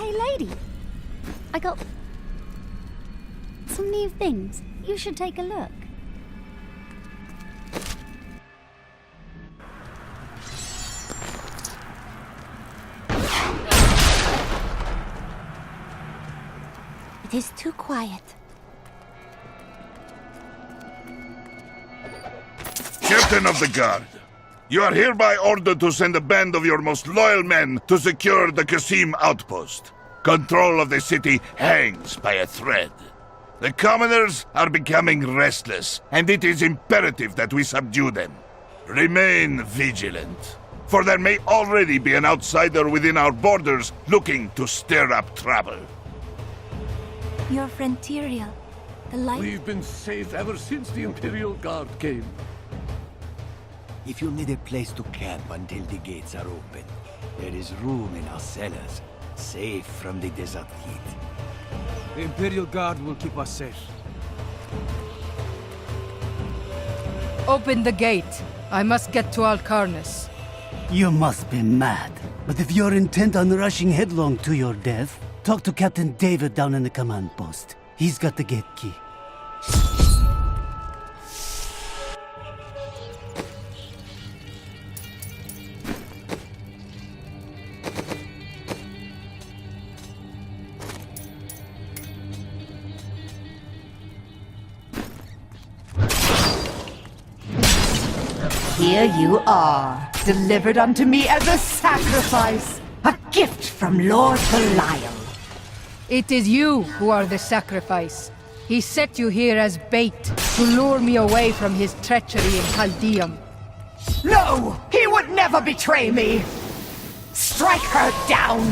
Hey, lady. I got some new things. You should take a look. It is too quiet. Captain of the Guard, you are hereby ordered to send a band of your most loyal men to secure the Qasim outpost. Control of the city hangs by a thread. The commoners are becoming restless, and it is imperative that we subdue them. Remain vigilant, for there may already be an outsider within our borders looking to stir up trouble. Your friend Tyrael, the light... We've been safe ever since the Imperial Guard came. If you need a place to camp until the gates are open, there is room in our cellars, safe from the desert heat. The Imperial Guard will keep us safe. Open the gate. I must get to Alcarnus. You must be mad. But if you're intent on rushing headlong to your death, talk to Captain David down in the command post. He's got the gate key. Here you are, delivered unto me as a sacrifice, a gift from Lord Belial. It is you who are the sacrifice. He set you here as bait to lure me away from his treachery in Chaldeum. No, he would never betray me. Strike her down.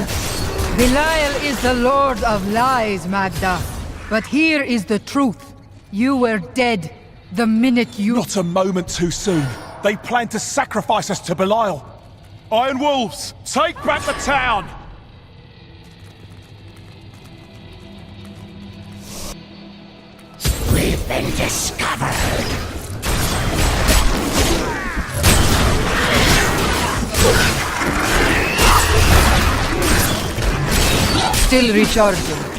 Belial is the Lord of Lies, Magda. But here is the truth. You were dead the minute you... Not a moment too soon. They plan to sacrifice us to Belial. Iron Wolves, take back the town! We've been discovered. Still recharging.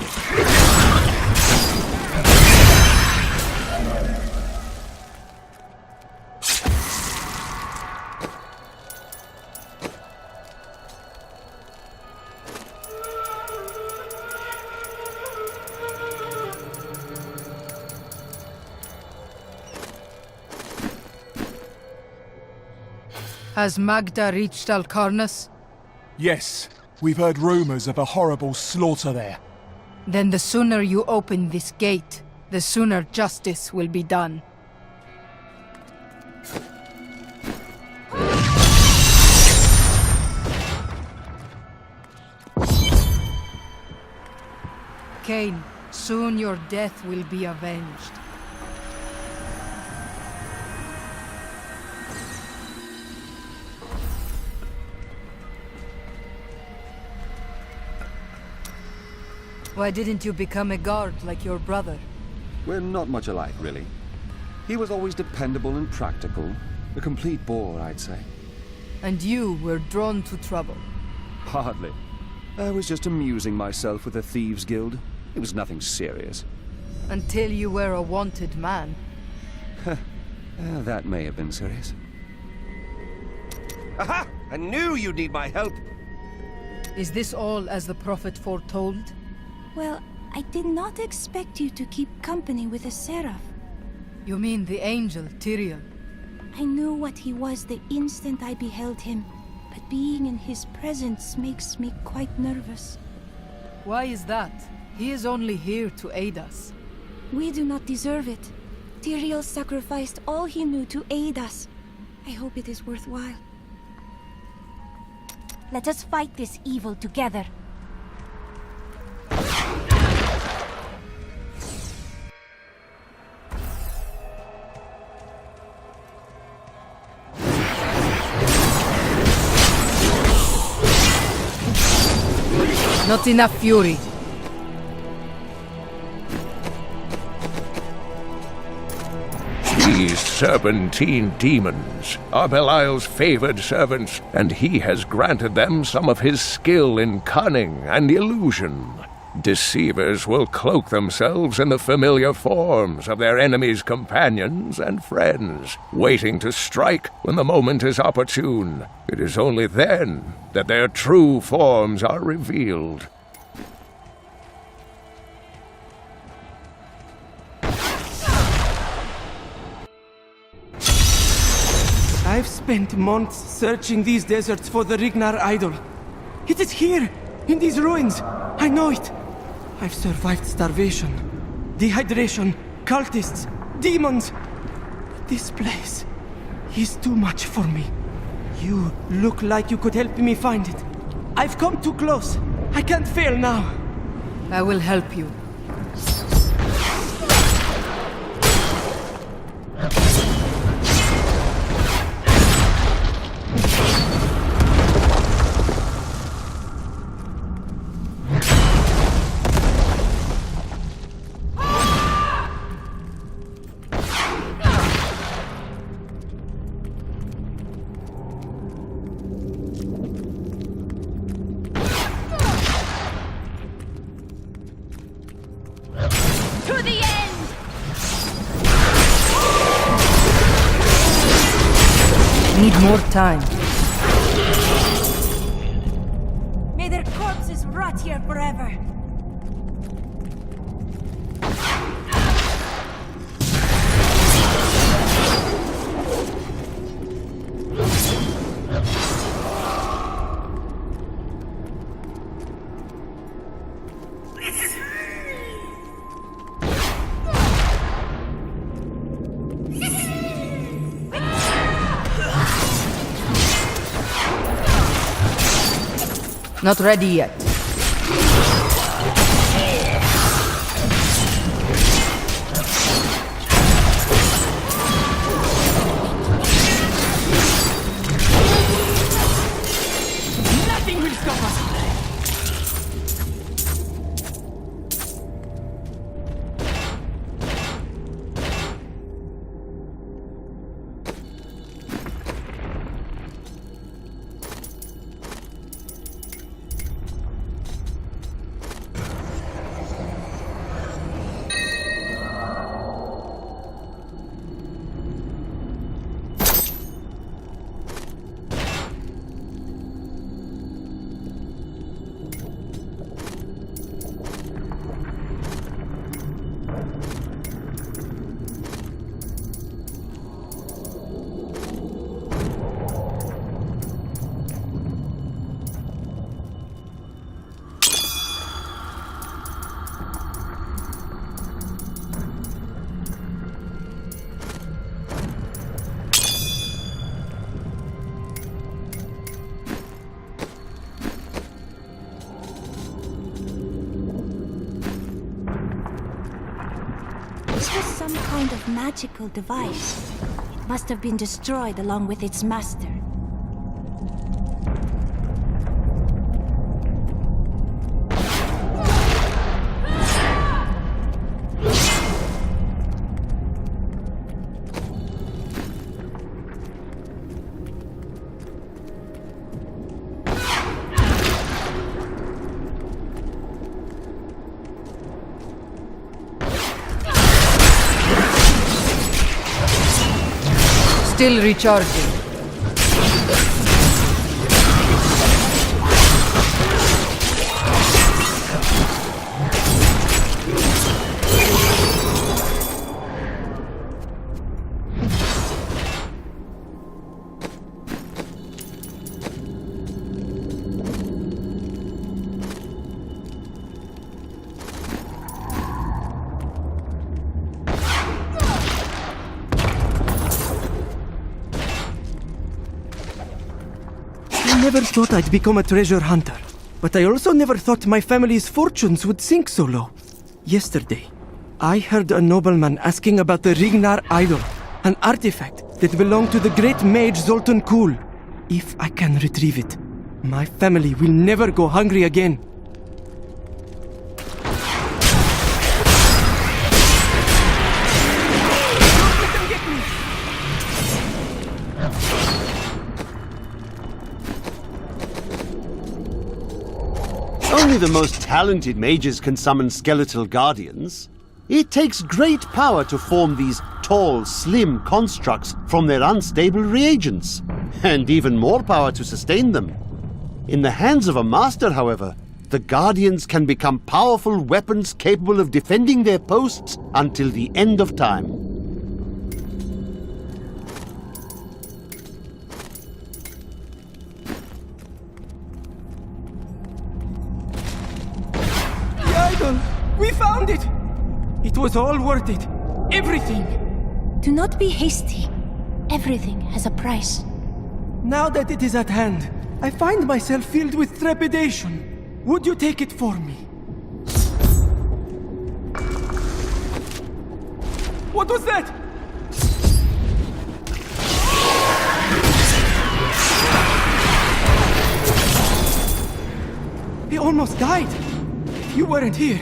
Has Magda reached Alcarnus? Yes, we've heard rumors of a horrible slaughter there. Then the sooner you open this gate, the sooner justice will be done. Cain, soon your death will be avenged. Why didn't you become a guard like your brother? We're not much alike, really. He was always dependable and practical. A complete bore, I'd say. And you were drawn to trouble. Hardly. I was just amusing myself with the Thieves' Guild. It was nothing serious. Until you were a wanted man. That may have been serious. Aha! I knew you'd need my help! Is this all as the prophet foretold? Well, I did not expect you to keep company with a seraph. You mean the angel, Tyrael? I knew what he was the instant I beheld him, but being in his presence makes me quite nervous. Why is that? He is only here to aid us. We do not deserve it. Tyrael sacrificed all he knew to aid us. I hope it is worthwhile. Let us fight this evil together. Not enough fury. These serpentine demons are Belial's favored servants, and he has granted them some of his skill in cunning and illusion. Deceivers will cloak themselves in the familiar forms of their enemies' companions and friends, waiting to strike when the moment is opportune. It is only then that their true forms are revealed. I've spent months searching these deserts for the Rignar idol. It is here, in these ruins. I know it. I've survived starvation, dehydration, cultists, demons. This place is too much for me. You look like you could help me find it. I've come too close. I can't fail now. I will help you. To the end! Need more time. May their corpses rot here forever. Not ready yet. Nothing will stop us. This was some kind of magical device. It must have been destroyed along with its master. Still recharging. I never thought I'd become a treasure hunter, but I also never thought my family's fortunes would sink so low. Yesterday, I heard a nobleman asking about the Rignar idol, an artifact that belonged to the great mage Zoltan Kul. If I can retrieve it, my family will never go hungry again. Don't let them get me! Only the most talented mages can summon skeletal guardians. It takes great power to form these tall, slim constructs from their unstable reagents, and even more power to sustain them. In the hands of a master, however, the guardians can become powerful weapons capable of defending their posts until the end of time. The idol! We found it! It was all worth it. Everything! Do not be hasty. Everything has a price. Now that it is at hand, I find myself filled with trepidation. Would you take it for me? What was that? He almost died. You weren't here.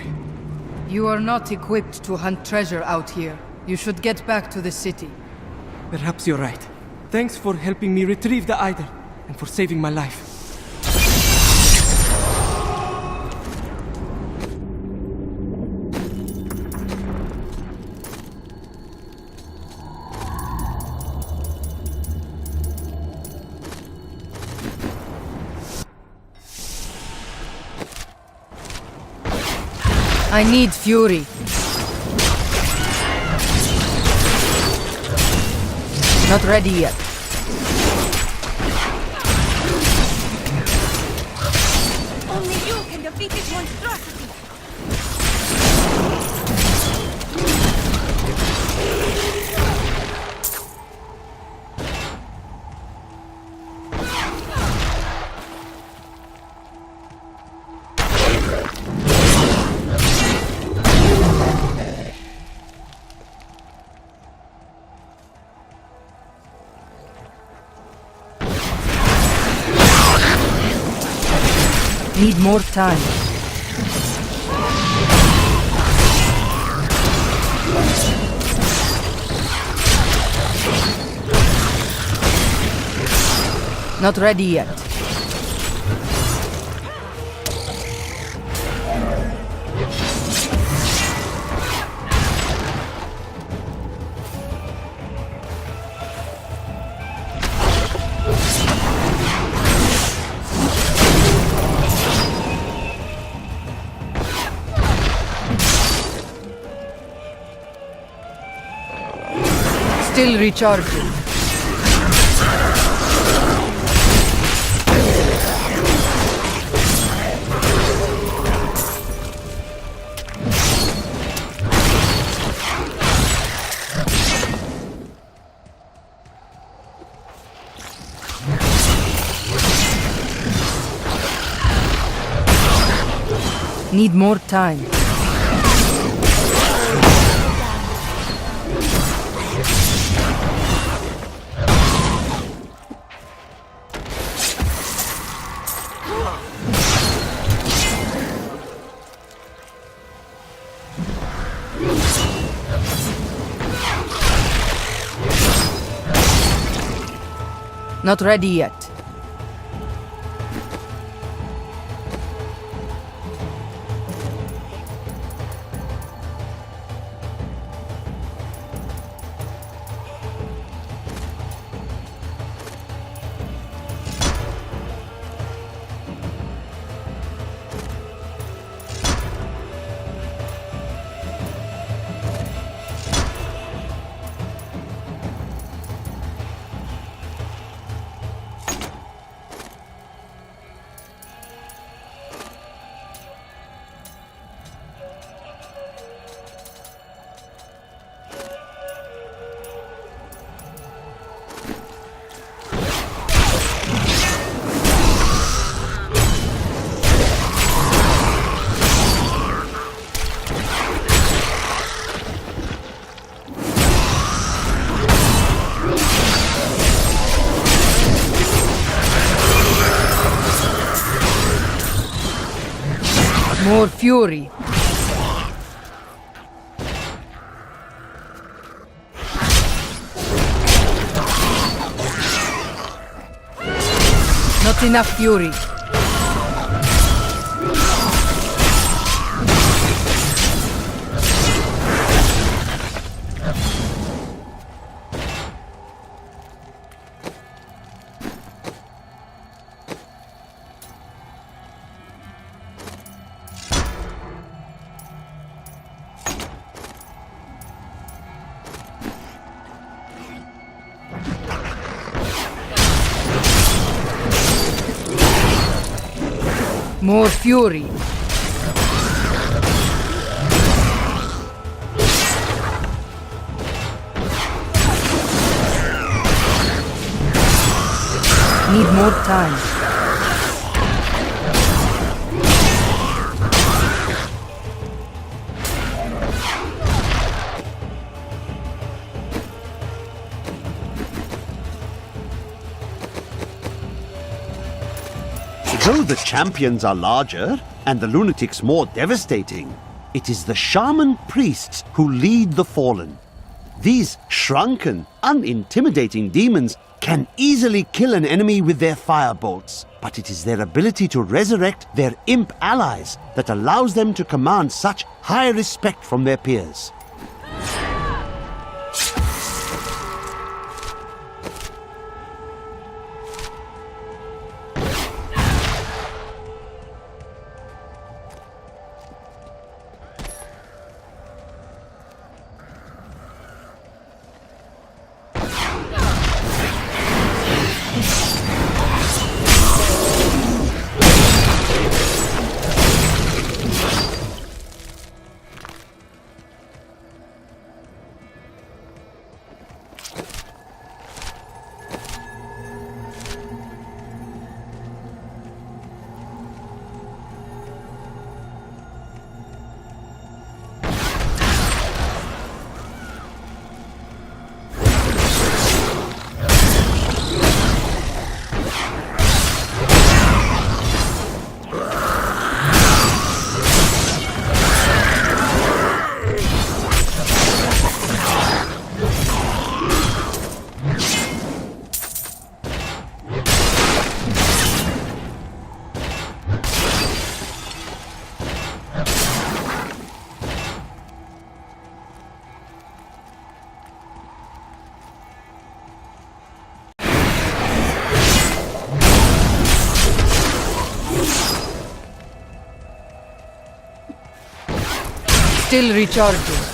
You are not equipped to hunt treasure out here. You should get back to the city. Perhaps you're right. Thanks for helping me retrieve the idol, and for saving my life. I need fury. Not ready yet. Only you can defeat this monstrosity. Need more time. Not ready yet. Still recharging. Need more time. Not ready yet. More fury. Not enough fury. More fury. Need more time. Though the champions are larger and the lunatics more devastating, it is the shaman priests who lead the fallen. These shrunken, unintimidating demons can easily kill an enemy with their firebolts, but it is their ability to resurrect their imp allies that allows them to command such high respect from their peers. Still recharging.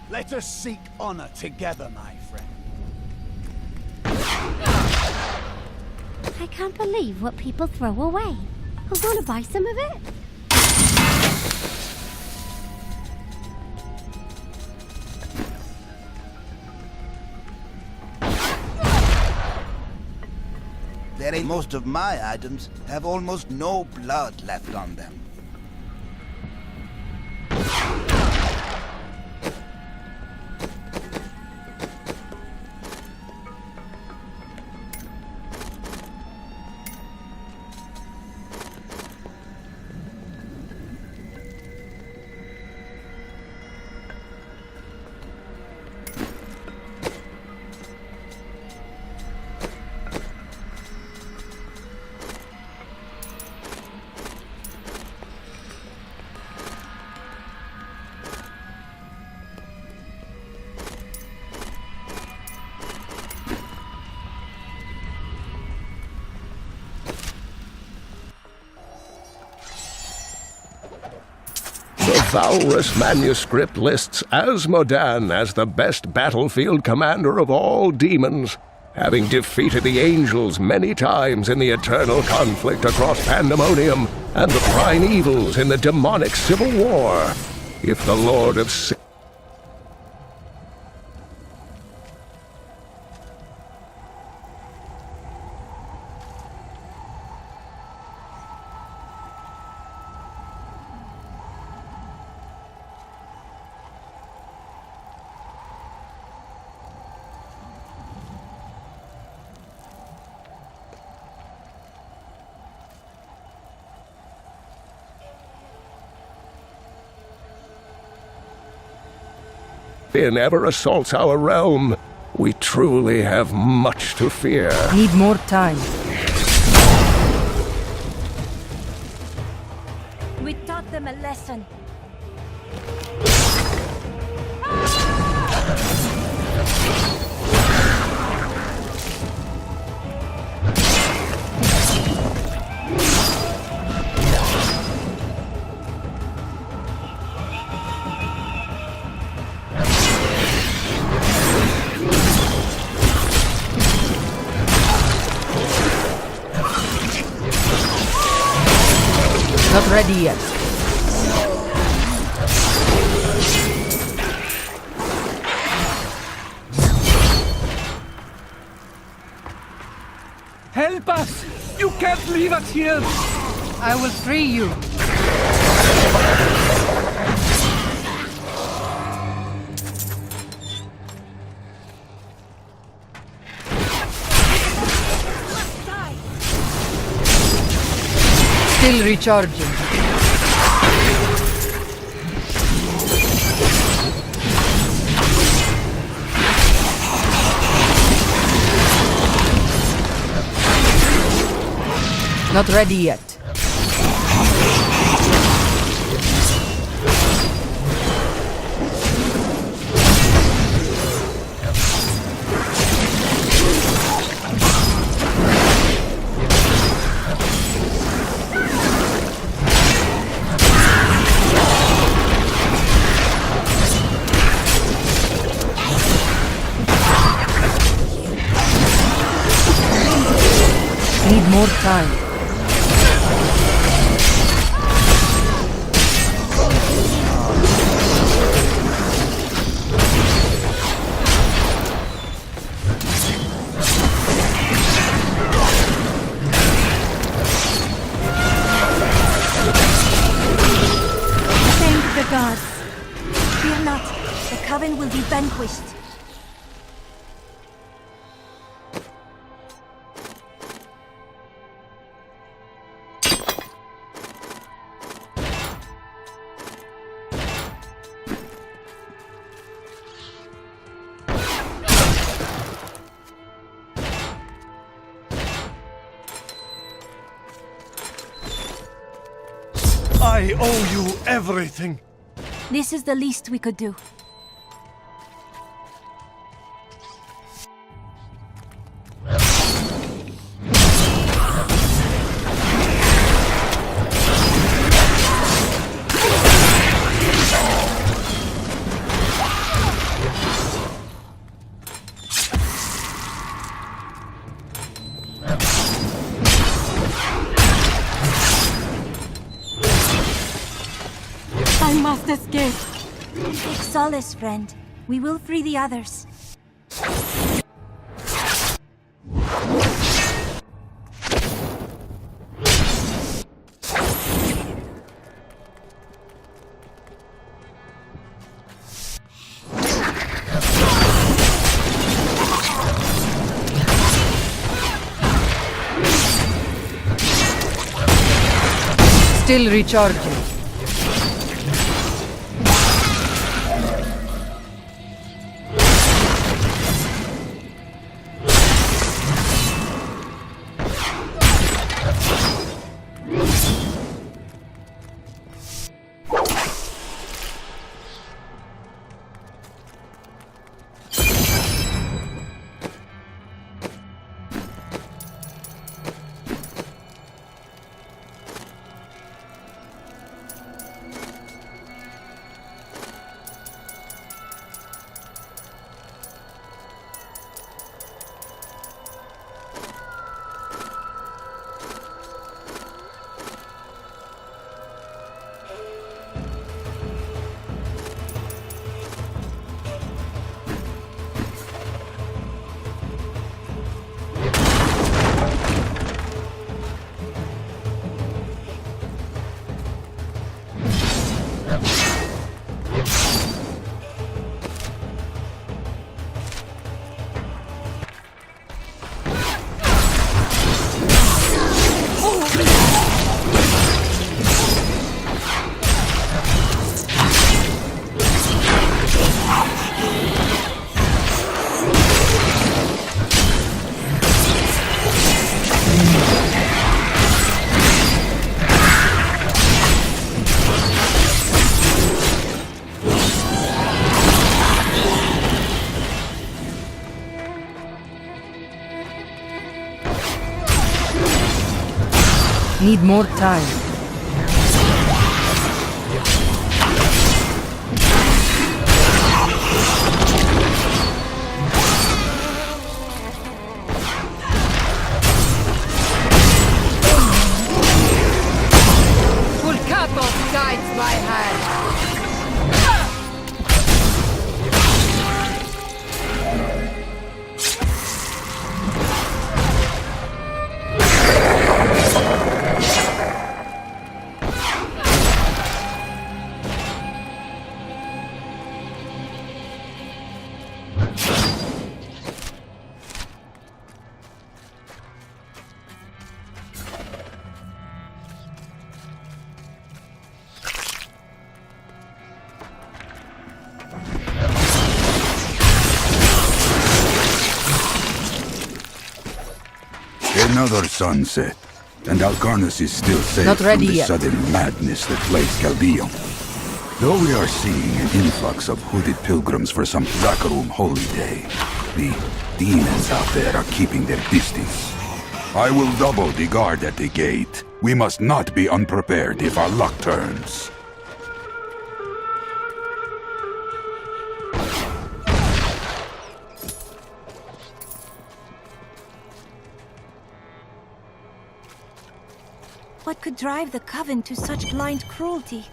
Let us seek honor together, my friend. I can't believe what people throw away. I want to buy some of it. Most of my items have almost no blood left on them. The Valrus manuscript lists Asmodan as the best battlefield commander of all demons, having defeated the angels many times in the eternal conflict across Pandemonium and the primeavals in the demonic civil war. If the Lord of Sin ever assaults our realm, we truly have much to fear. Need more time. We taught them a lesson. Not ready yet. Help us! You can't leave us here! I will free you. Still recharging. Not ready yet. Need more time. Thank the gods. Fear not, the Coven will be vanquished. I owe you everything. This is the least we could do. I must escape. Take solace, friend. We will free the others. Still recharging. Need more time. Pulcatos guides my hand. Another sunset, and Alcarnus is still safe Not ready from the yet. sudden madness that plagues Caldeum. Though we are seeing an influx of hooded pilgrims for some Zakarum holy day, the demons out there are keeping their distance. I will double the guard at the gate. We must not be unprepared if our luck turns. What could drive the Coven to such blind cruelty?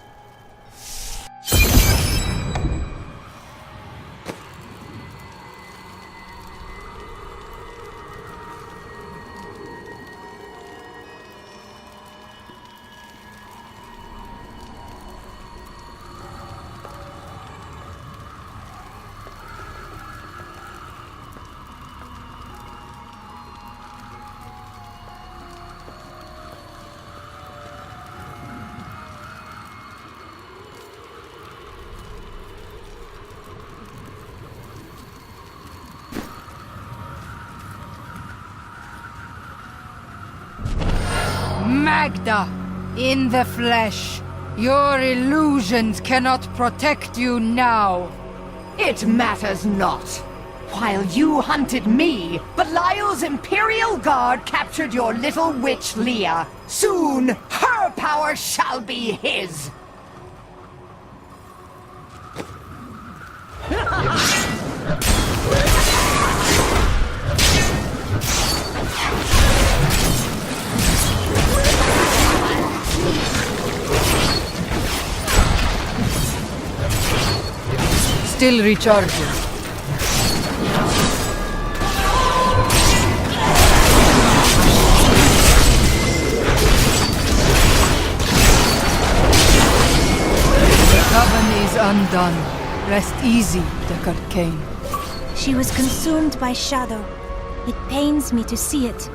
Magda, in the flesh. Your illusions cannot protect you now. It matters not. While you hunted me, Belial's Imperial Guard captured your little witch Leah. Soon, her power shall be his. Still recharging. The Coven is undone. Rest easy, Deckard Cain. She was consumed by shadow. It pains me to see it.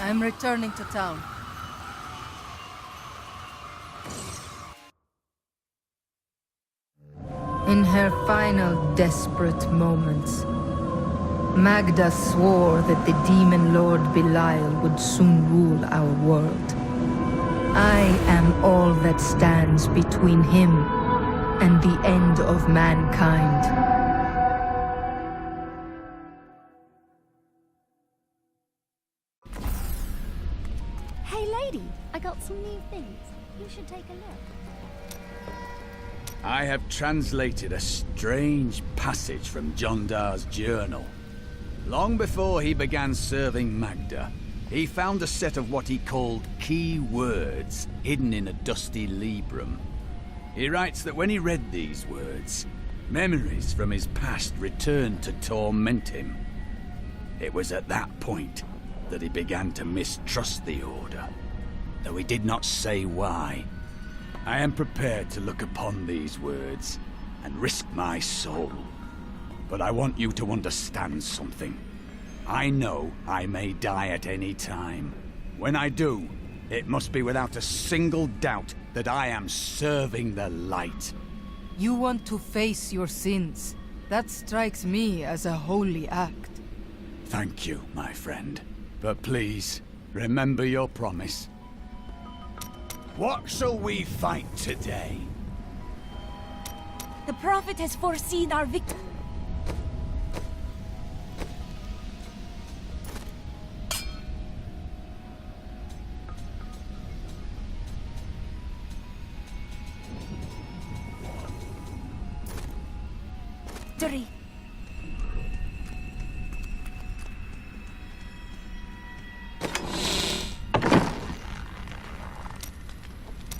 I'm returning to town. In her final desperate moments, Magda swore that the demon lord Belial would soon rule our world. I am all that stands between him and the end of mankind. Hey lady, I got some new things. You should take a look. I have translated a strange passage from John Dar's journal. Long before he began serving Magda, He found a set of what he called key words hidden in a dusty librum. He writes that when he read these words, memories from his past returned to torment him. It was at that point that he began to mistrust the Order, though he did not say why. I am prepared to look upon these words and risk my soul. But I want you to understand something. I know I may die at any time. When I do, it must be without a single doubt that I am serving the light. You want to face your sins. That strikes me as a holy act. Thank you, my friend. But please, remember your promise. What shall we fight today? The Prophet has foreseen our victory.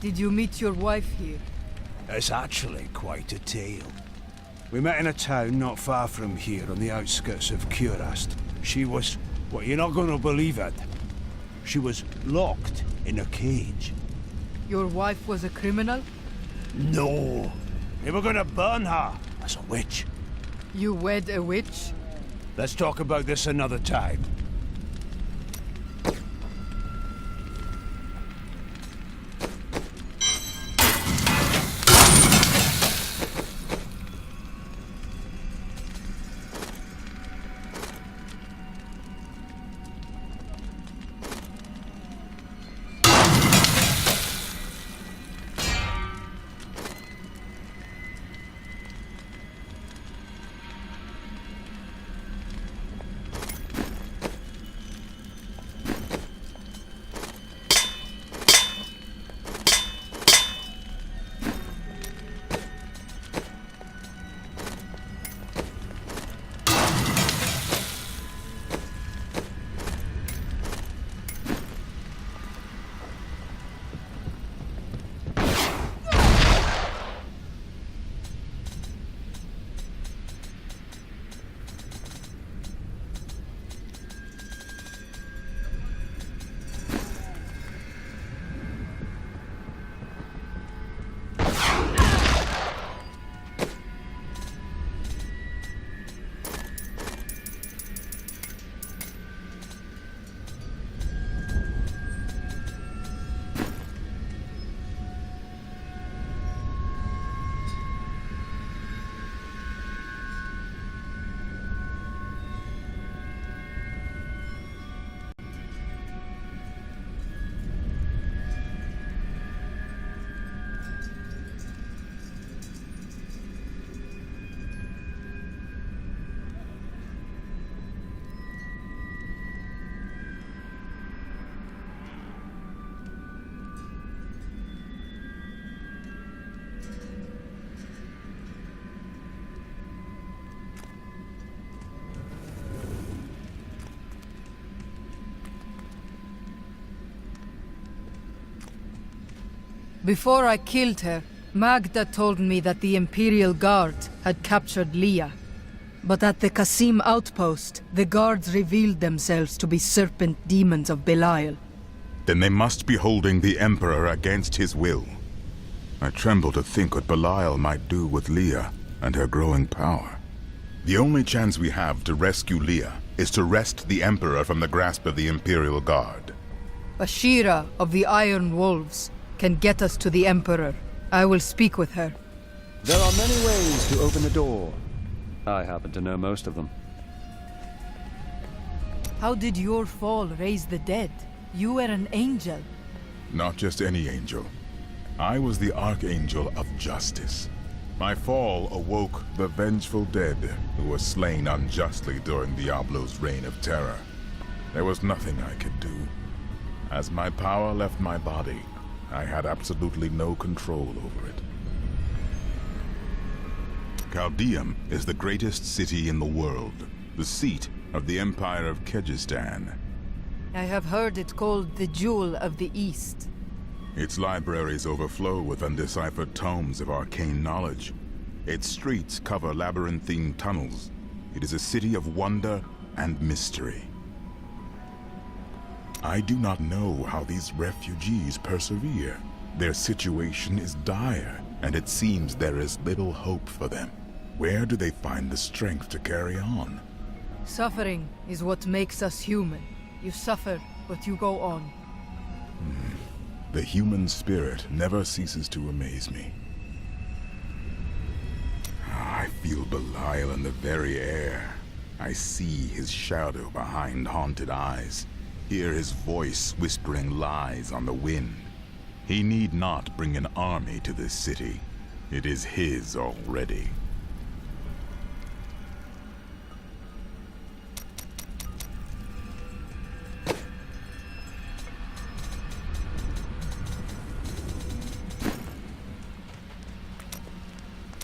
Did you meet your wife here? It's actually quite a tale. We met in a town not far from here on the outskirts of Curast. She was... well, you're not going to believe it. She was locked in a cage. Your wife was a criminal? No. They were going to burn her as a witch. You wed a witch? Let's talk about this another time. Before I killed her, Magda told me that the Imperial Guard had captured Leah. But at the Qasim outpost, the guards revealed themselves to be serpent demons of Belial. Then they must be holding the Emperor against his will. I tremble to think what Belial might do with Leah and her growing power. The only chance we have to rescue Leah is to wrest the Emperor from the grasp of the Imperial Guard. Ashira of the Iron Wolves can get us to the Emperor. I will speak with her. There are many ways to open a door. I happen to know most of them. How did your fall raise the dead? You were an angel. Not just any angel. I was the Archangel of Justice. My fall awoke the vengeful dead who were slain unjustly during Diablo's reign of terror. There was nothing I could do. As my power left my body, I had absolutely no control over it. Chaldeum is the greatest city in the world, the seat of the Empire of Kyrgyzstan. I have heard it called the Jewel of the East. Its libraries overflow with undeciphered tomes of arcane knowledge. Its streets cover labyrinthine tunnels. It is a city of wonder and mystery. I do not know how these refugees persevere. Their situation is dire, and it seems there is little hope for them. Where do they find the strength to carry on? Suffering is what makes us human. You suffer, but you go on. The human spirit never ceases to amaze me. I feel Belial in the very air. I see his shadow behind haunted eyes. Hear his voice whispering lies on the wind. He need not bring an army to this city. It is his already.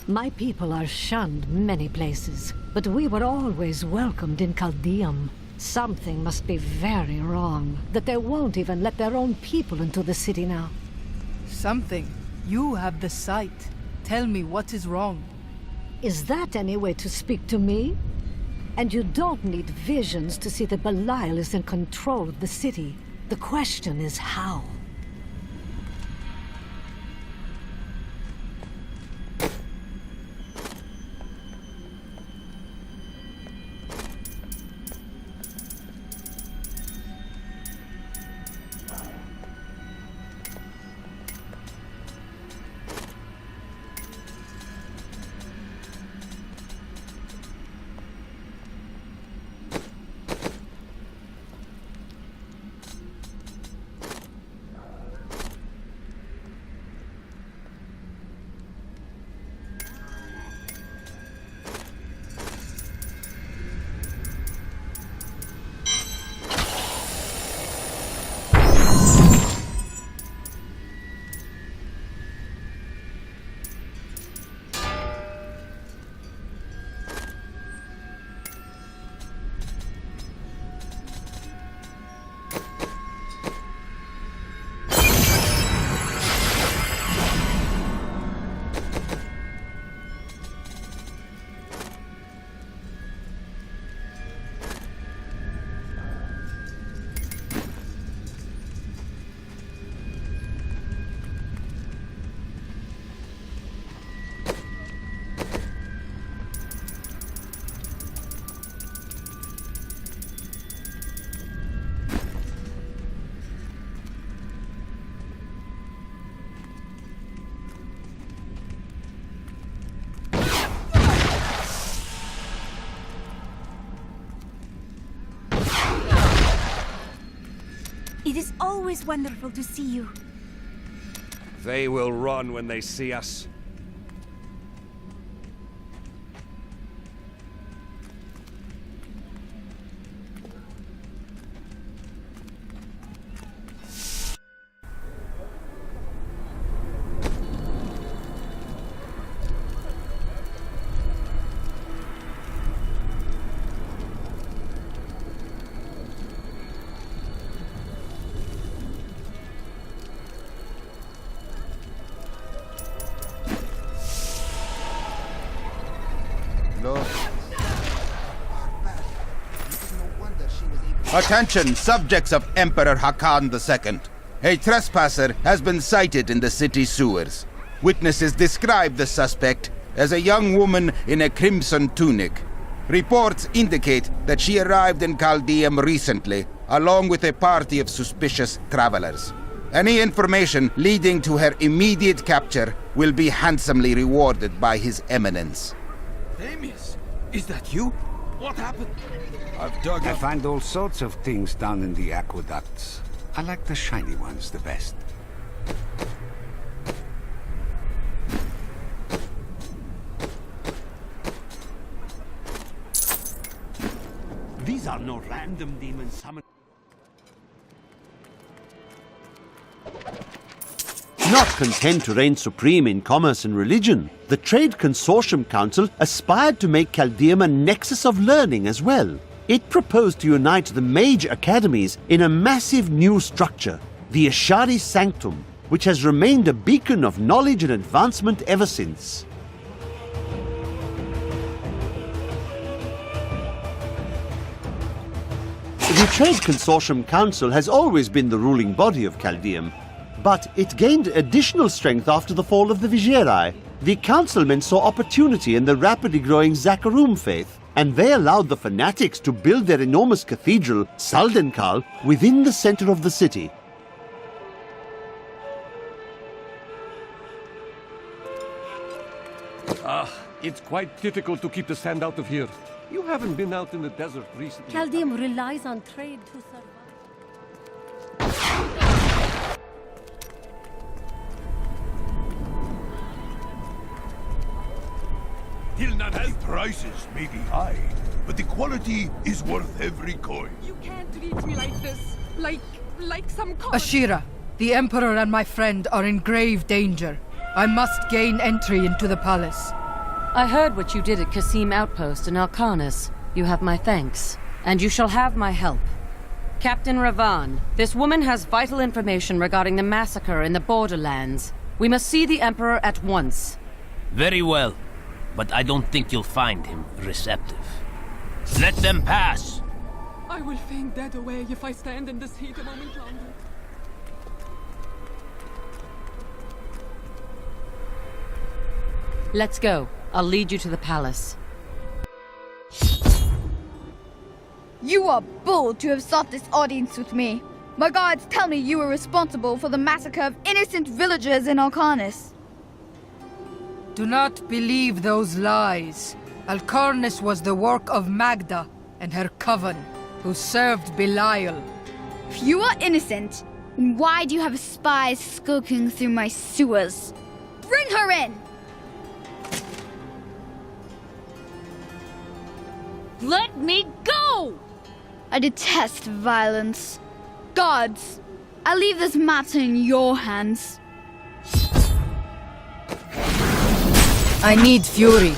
My people are shunned many places, but we were always welcomed in Caldeum. Something must be very wrong, that they won't even let their own people into the city now. Something? You have the sight. Tell me what is wrong. Is that any way to speak to me? And you don't need visions to see that Belial is in control of the city. The question is how? It is always wonderful to see you. They will run when they see us. Attention, subjects of Emperor Hakan II. A trespasser has been sighted in the city sewers. Witnesses describe the suspect as a young woman in a crimson tunic. Reports indicate that she arrived in Caldeum recently, along with a party of suspicious travelers. Any information leading to her immediate capture will be handsomely rewarded by His Eminence. Amius, is that you? What happened? I find all sorts of things down in the aqueducts. I like the shiny ones the best. These are no random demons summoned. Not content to reign supreme in commerce and religion, the Trade Consortium Council aspired to make Caldeum a nexus of learning as well. It proposed to unite the mage academies in a massive new structure, the Ashari Sanctum, which has remained a beacon of knowledge and advancement ever since. The Trade Consortium Council has always been the ruling body of Chaldeum, but it gained additional strength after the fall of the Vigerai. The councilmen saw opportunity in the rapidly growing Zakarum faith, and they allowed the fanatics to build their enormous cathedral, Saldenkal, within the center of the city. It's quite difficult to keep the sand out of here. You haven't been out in the desert recently. Chaldeum relies on trade to survive. Health prices may be high, but the quality is worth every coin. You can't treat me like this. Like some con. Ashira, the Emperor and my friend are in grave danger. I must gain entry into the palace. I heard what you did at Qasim Outpost in Alcarnus. You have my thanks, and you shall have my help. Captain Ravan, this woman has vital information regarding the massacre in the Borderlands. We must see the Emperor at once. Very well, but I don't think you'll find him receptive. Let them pass! I will faint dead away if I stand in this heat a moment longer. Let's go. I'll lead you to the palace. You are bold to have sought this audience with me. My guards tell me you were responsible for the massacre of innocent villagers in Alcarnus. Do not believe those lies. Alcarnus was the work of Magda and her coven, who served Belial. If you are innocent, then why do you have spies skulking through my sewers? Bring her in! Let me go! I detest violence. Guards, I leave this matter in your hands. I need fury.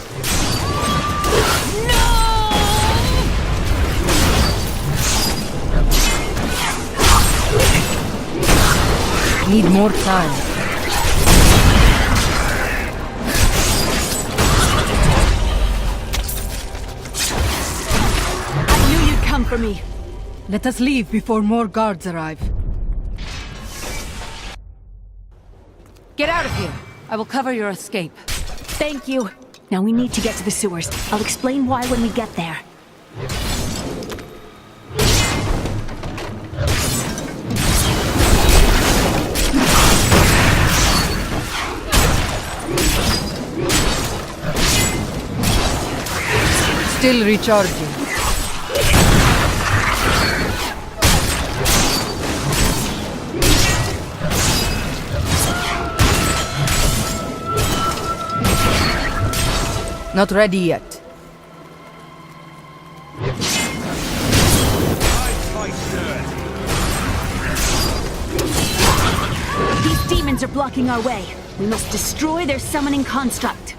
Need more time. I knew you'd come for me. Let us leave before more guards arrive. Get out of here. I will cover your escape. Thank you. Now we need to get to the sewers. I'll explain why when we get there. Still recharging. Not ready yet. These demons are blocking our way. We must destroy their summoning construct.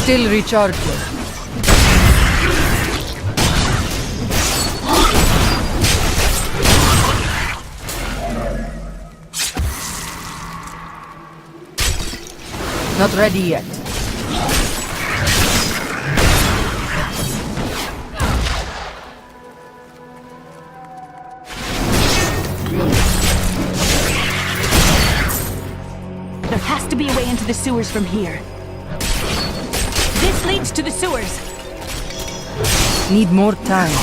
Still recharging. Not ready yet. There has to be a way into the sewers from here. This leads to the sewers. Need more time.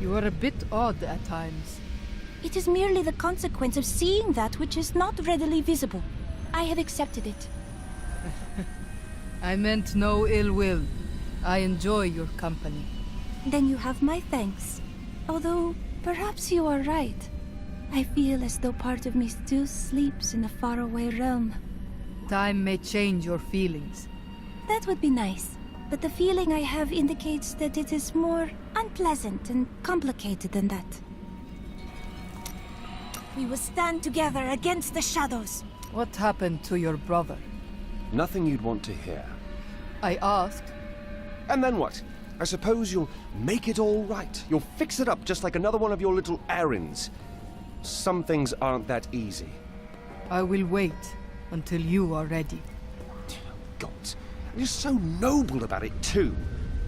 You are a bit odd at times. It is merely the consequence of seeing that which is not readily visible. I have accepted it. I meant no ill will. I enjoy your company. Then you have my thanks. Although, perhaps you are right. I feel as though part of me still sleeps in a faraway realm. Time may change your feelings. That would be nice, but the feeling I have indicates that it is more unpleasant and complicated than that. We will stand together against the shadows. What happened to your brother? Nothing you'd want to hear. I asked. And then what? I suppose you'll make it all right. You'll fix it up just like another one of your little errands. Some things aren't that easy. I will wait until you are ready. God, you're so noble about it too.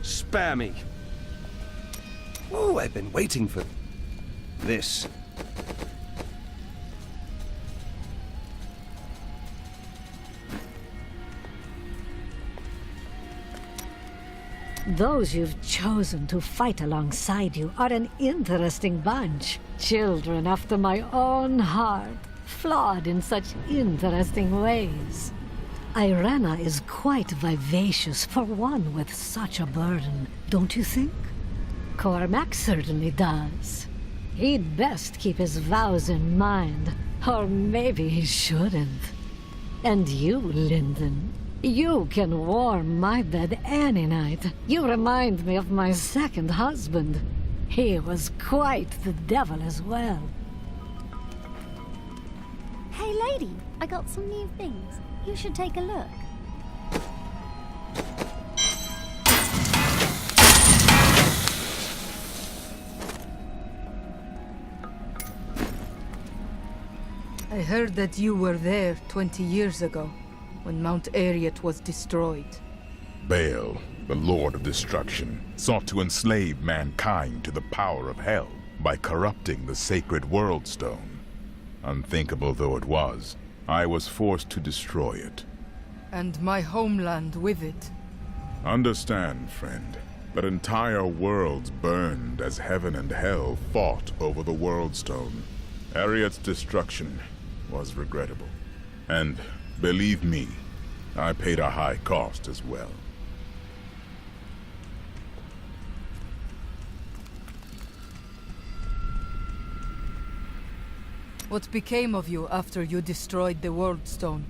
Spare me. Oh, I've been waiting for this. Those you've chosen to fight alongside you are an interesting bunch. Children after my own heart, flawed in such interesting ways. Irena is quite vivacious for one with such a burden, don't you think? Cormac certainly does. He'd best keep his vows in mind, or maybe he shouldn't. And you, Lyndon, you can warm my bed any night. You remind me of my second husband. He was quite the devil as well. Hey lady, I got some new things. You should take a look. I heard that you were there 20 years ago, when Mount Ariat was destroyed. Baal, the Lord of Destruction, sought to enslave mankind to the power of hell by corrupting the sacred World Stone. Unthinkable though it was, I was forced to destroy it. And my homeland with it. Understand, friend, that entire worlds burned as heaven and hell fought over the World Stone. Ariat's destruction was regrettable. And, believe me, I paid a high cost as well. What became of you after you destroyed the World Stone?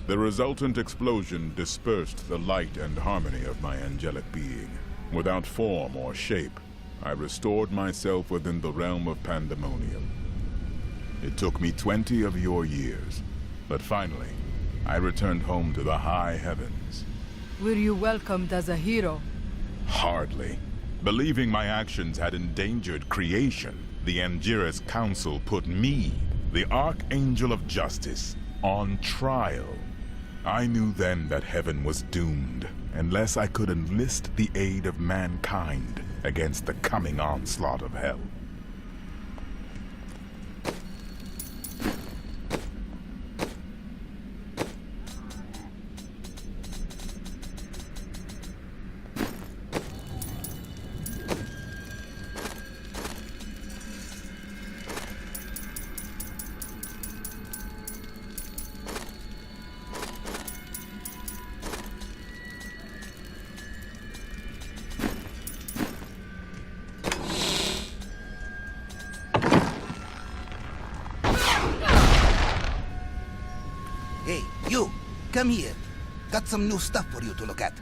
The resultant explosion dispersed the light and harmony of my angelic being. Without form or shape, I restored myself within the realm of pandemonium. It took me 20 of your years, but finally, I returned home to the high heavens. Were you welcomed as a hero? Hardly. Believing my actions had endangered creation, the Angiras Council put me, the Archangel of Justice, on trial. I knew then that heaven was doomed, unless I could enlist the aid of mankind against the coming onslaught of hell. Hey, you! Come here. Got some new stuff for you to look at.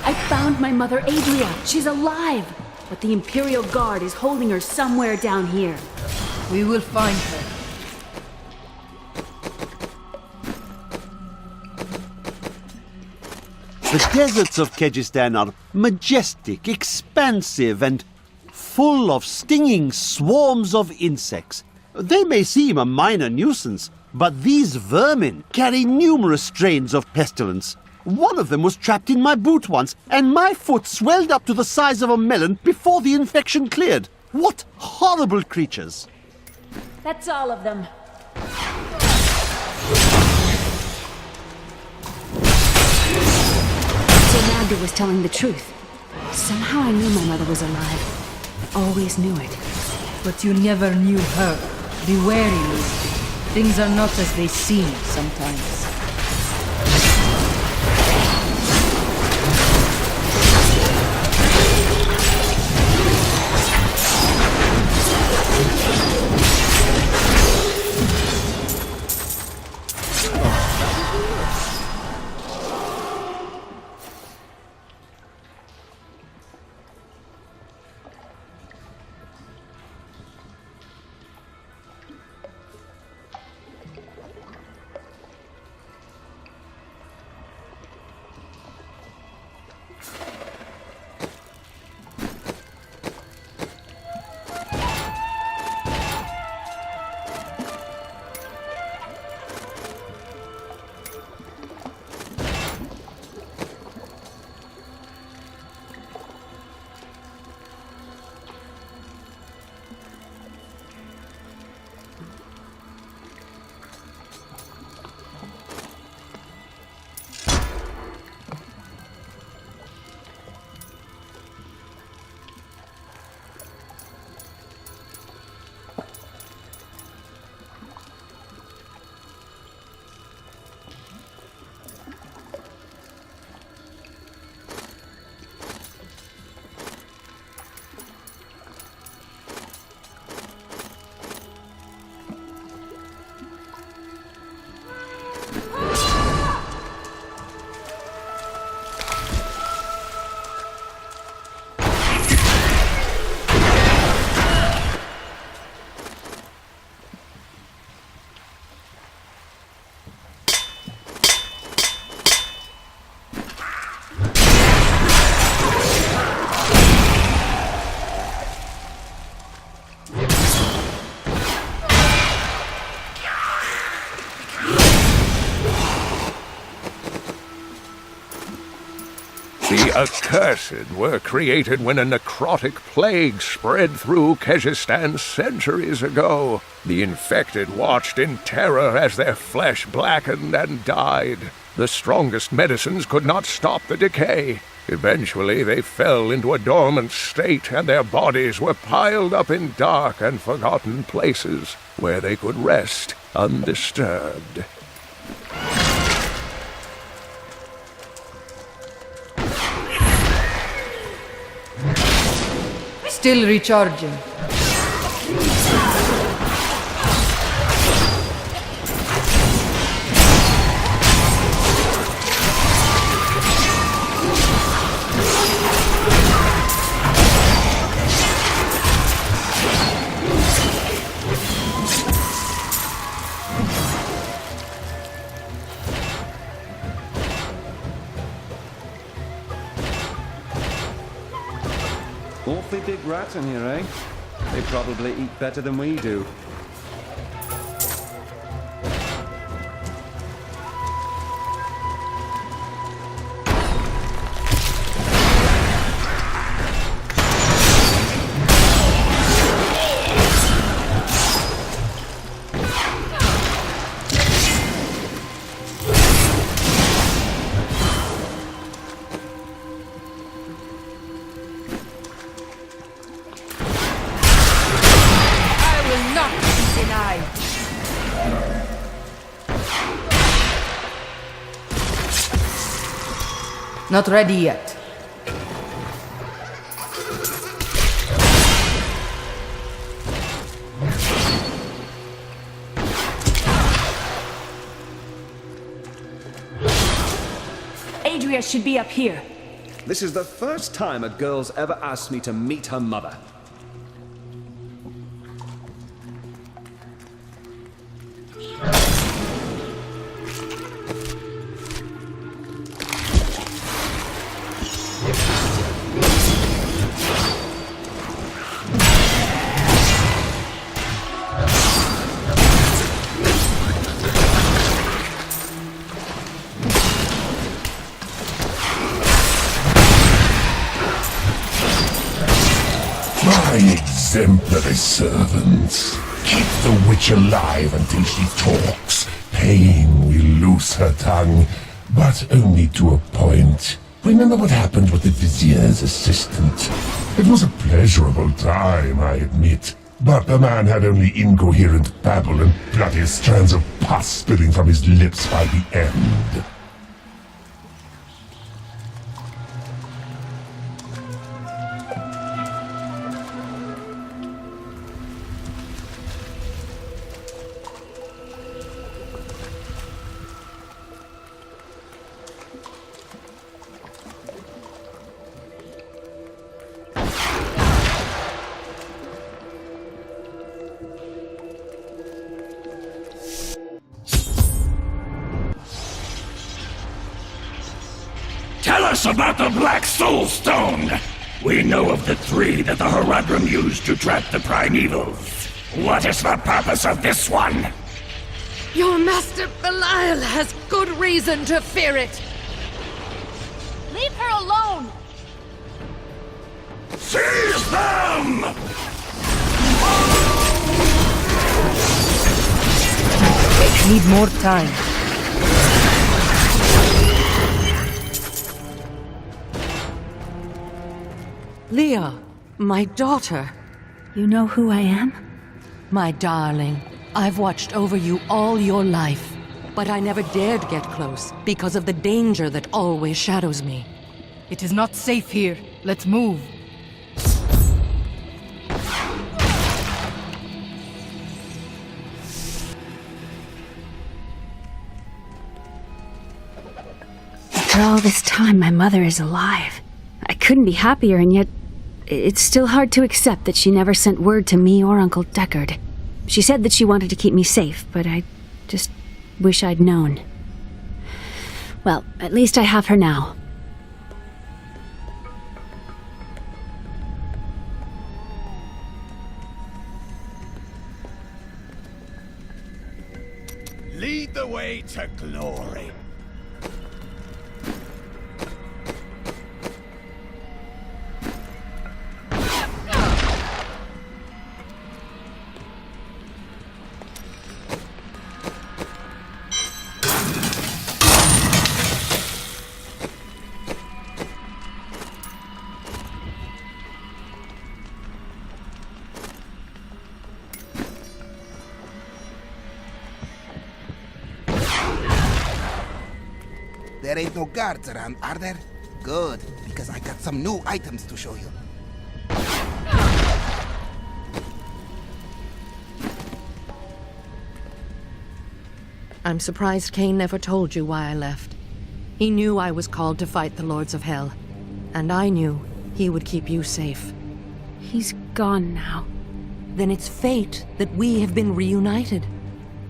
I found my mother Adria. She's alive. But the Imperial Guard is holding her somewhere down here. We will find her. The deserts of Kyrgyzstan are majestic, expansive, and full of stinging swarms of insects. They may seem a minor nuisance, but these vermin carry numerous strains of pestilence. One of them was trapped in my boot once, and my foot swelled up to the size of a melon before the infection cleared. What horrible creatures! That's all of them. So Magda was telling the truth. Somehow I knew my mother was alive. I always knew it. But you never knew her. Be wary, Lucy. Things are not as they seem sometimes. The accursed were created when a necrotic plague spread through Kyrgyzstan centuries ago. The infected watched in terror as their flesh blackened and died. The strongest medicines could not stop the decay. Eventually they fell into a dormant state, and their bodies were piled up in dark and forgotten places, where they could rest undisturbed. Still recharging. Awfully big rats in here, eh? They probably eat better than we do. Not ready yet. Adria should be up here. This is the first time a girl's ever asked me to meet her mother. exemplary servants. Keep the witch alive until she talks. Pain will loose her tongue, but only to a point. Remember what happened with the Vizier's assistant? It was a pleasurable time, I admit. But the man had only incoherent babble and bloody strands of pus spilling from his lips by the end. Tell us about the Black Soul Stone! We know of the 3 that the Horadrim used to trap the Primevals. What is the purpose of this one? Your master Belial has good reason to fear it. Leave her alone! Seize them! Need more time. Leah, my daughter. You know who I am? My darling, I've watched over you all your life, but I never dared get close because of the danger that always shadows me. It is not safe here. Let's move. After all this time, my mother is alive. I couldn't be happier, and yet it's still hard to accept that she never sent word to me or Uncle Deckard. She said that she wanted to keep me safe, but I just wish I'd known. Well, at least I have her now. Lead the way to glory. There ain't no guards around, are there? Good, because I got some new items to show you. I'm surprised Cain never told you why I left. He knew I was called to fight the Lords of Hell, and I knew he would keep you safe. He's gone now. Then it's fate that we have been reunited.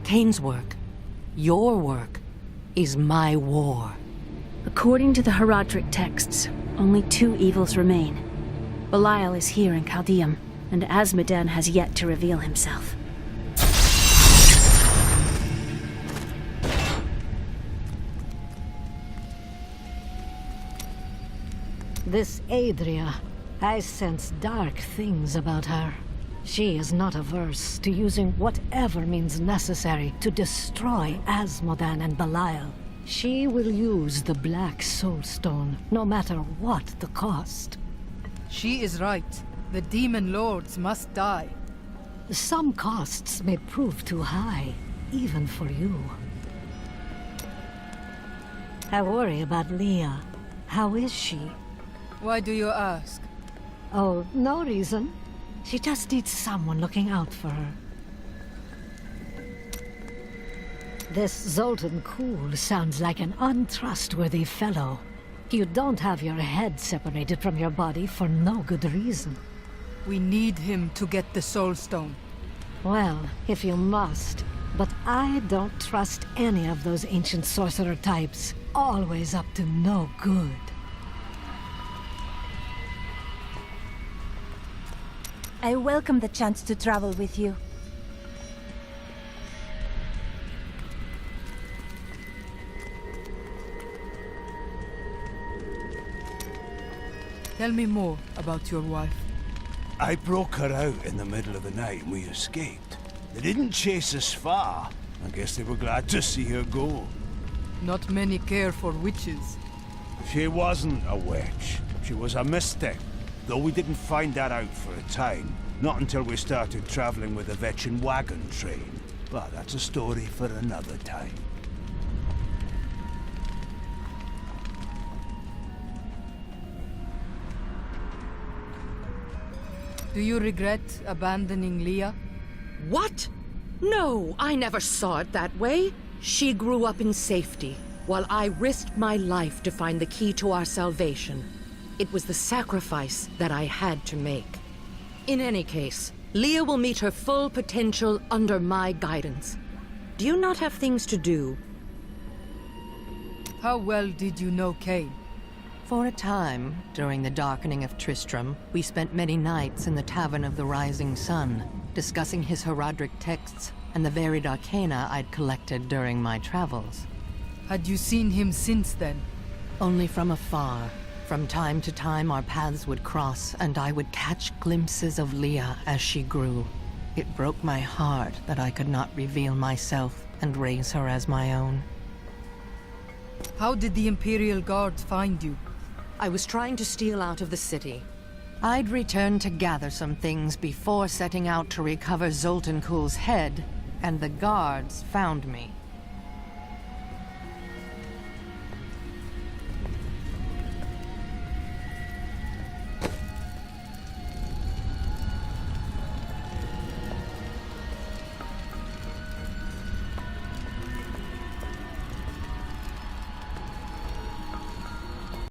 Cain's work, your work, is my war. According to the Horadric texts, only 2 evils remain. Belial is here in Chaldeum, and Azmodan has yet to reveal himself. This Adria, I sense dark things about her. She is not averse to using whatever means necessary to destroy Azmodan and Belial. She will use the Black Soul Stone, no matter what the cost. She is right. The demon lords must die. Some costs may prove too high, even for you. I worry about Leah. How is she? Why do you ask? Oh, no reason. She just needs someone looking out for her. This Zoltan Kuhl sounds like an untrustworthy fellow. You don't have your head separated from your body for no good reason. We need him to get the Soul Stone. Well, if you must. But I don't trust any of those ancient sorcerer types. Always up to no good. I welcome the chance to travel with you. Tell me more about your wife. I broke her out in the middle of the night and we escaped. They didn't chase us far. I guess they were glad to see her go. Not many care for witches. She wasn't a witch. She was a mystic. Though we didn't find that out for a time. Not until we started traveling with the Vetchin wagon train. But that's a story for another time. Do you regret abandoning Leah? What? No, I never saw it that way. She grew up in safety, while I risked my life to find the key to our salvation. It was the sacrifice that I had to make. In any case, Leah will meet her full potential under my guidance. Do you not have things to do? How well did you know Cain? For a time, during the darkening of Tristram, we spent many nights in the Tavern of the Rising Sun, discussing his heraldic texts and the varied arcana I'd collected during my travels. Had you seen him since then? Only from afar. From time to time our paths would cross, and I would catch glimpses of Leah as she grew. It broke my heart that I could not reveal myself and raise her as my own. How did the Imperial Guards find you? I was trying to steal out of the city. I'd returned to gather some things before setting out to recover Zoltankul's head, and the guards found me.